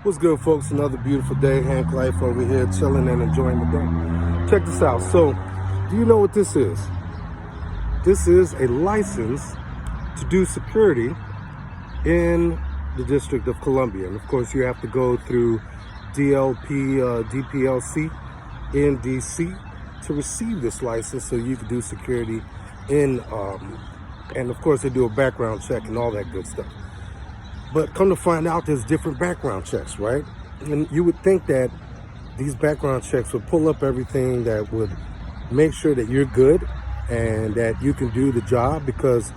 What's good, folks? Another beautiful day. Hank Life over here, chilling and enjoying the day. Check this out. So, do you know what this is? This is a license to do security in the District of Columbia. And of course, you have to go through DPLC in DC to receive this license so you can do security in, and of course, they do a background check and all that good stuff. But come to find out, there's different background checks, right? And you would think that these background checks would pull up everything that would make sure that you're good and that you can do the job, because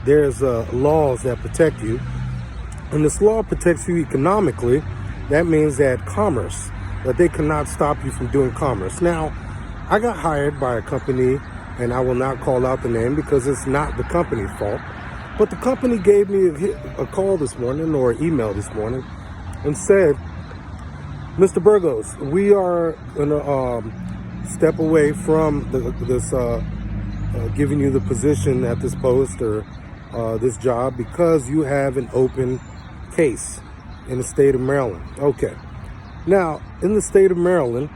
there's laws that protect you. And this law protects you economically. That means that commerce, that they cannot stop you from doing commerce. Now, I got hired by a company, and I will not call out the name because it's not the company's fault. But the company gave me a call this morning, or an email this morning, and said, Mr. Burgos, we are going to step away from this giving you the position at this post or this job because you have an open case in the state of Maryland. Okay. Now, in the state of Maryland,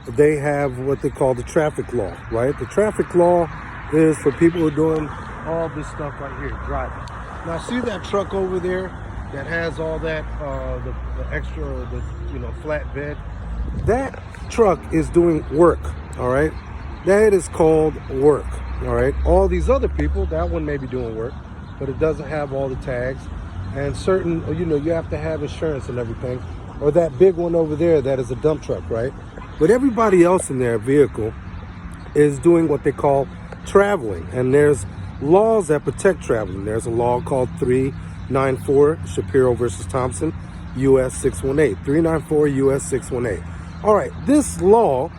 they have what they call the traffic law, right? The traffic law is for people who are doing all this stuff right here, driving. Now, see that truck over there that has all that, the extra, flatbed? That truck is doing work, all right? That is called work, all right? All these other people, that one may be doing work, but it doesn't have all the tags. And certain, you have to have insurance and everything. Or that big one over there, that is a dump truck, right? But everybody else in their vehicle is doing what they call traveling. And there's laws that protect traveling. There's a law called 394 Shapiro versus Thompson, US 618. 394 US 618. All right, this law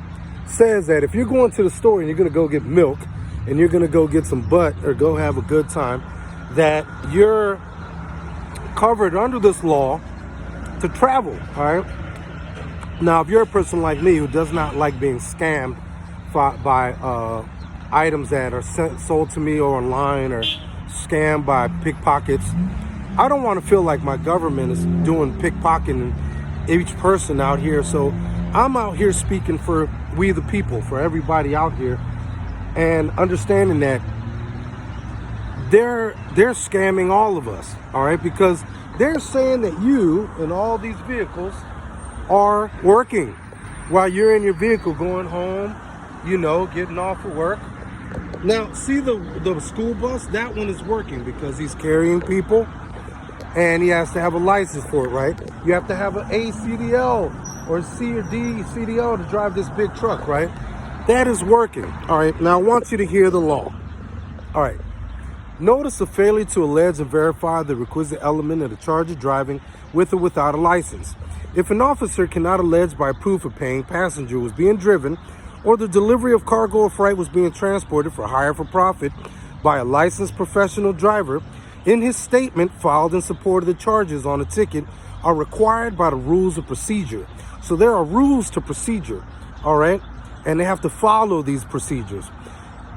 says that if you're going to the store and you're going to go get milk and you're going to go get some butt or go have a good time, that you're covered under this law to travel, all right? Now, if you're a person like me who does not like being scammed by items that are sold to me or online, or scammed by pickpockets, I don't want to feel like my government is doing pickpocketing each person out here. So I'm out here speaking for we the people, for everybody out here, and understanding that they're scamming all of us, all right? Because they're saying that you in all these vehicles are working while you're in your vehicle going home, getting off of work. Now, see the school bus? That one is working because he's carrying people and he has to have a license for it, right? You have to have an A CDL or C or D CDL to drive this big truck, right? That is working. All right, now I want you to hear the law. All right. Notice a failure to allege and verify the requisite element of the charge of driving with or without a license. If an officer cannot allege by proof a paying passenger was being driven, or the delivery of cargo or freight was being transported for hire for profit by a licensed professional driver, in his statement filed in support of the charges on a ticket are required by the rules of procedure. So there are rules to procedure, all right? And they have to follow these procedures.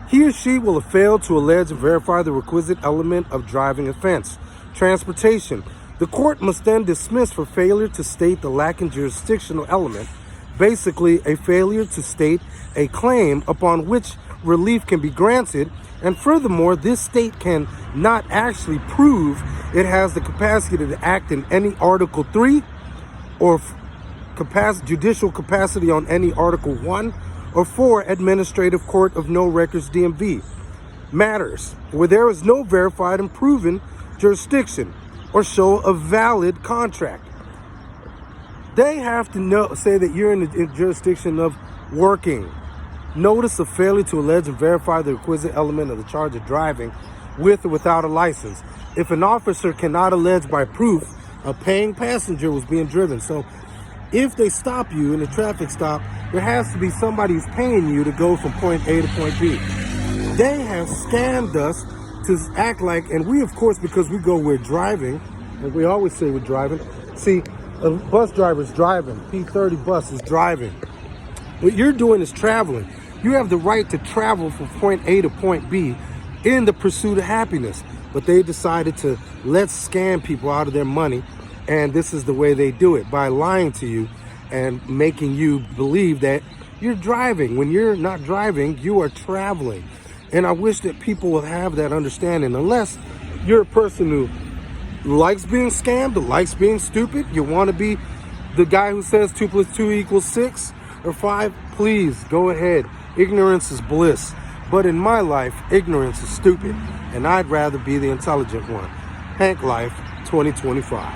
He or she will have failed to allege and verify the requisite element of driving offense. Transportation. The court must then dismiss for failure to state the lacking jurisdictional element, basically a failure to state a claim upon which relief can be granted. And furthermore, this state can not actually prove it has the capacity to act in any Article 3 or judicial capacity on any Article 1 or 4 Administrative Court of No Records DMV matters where there is no verified and proven jurisdiction or show a valid contract. They have to say that you're in the jurisdiction of working. Notice a failure to allege and verify the requisite element of the charge of driving with or without a license. If an officer cannot allege by proof a paying passenger was being driven. So if they stop you in a traffic stop, there has to be somebody who's paying you to go from point A to point B. They have scammed us to act like, and we, of course, because we're driving, and we always say we're driving. See, a bus driver's driving. P30 bus is driving. What you're doing is traveling. You have the right to travel from point A to point B in the pursuit of happiness. But they decided to let's scam people out of their money And this is the way they do it, by lying to you and making you believe that you're driving. When you're not driving, you are traveling. And I wish that people would have that understanding. Unless you're a person who likes being scammed, or likes being stupid, you want to be the guy who says 2 + 2 = 6 or 5, please go ahead. Ignorance is bliss. But in my life, ignorance is stupid. And I'd rather be the intelligent one. Hank Life 2025.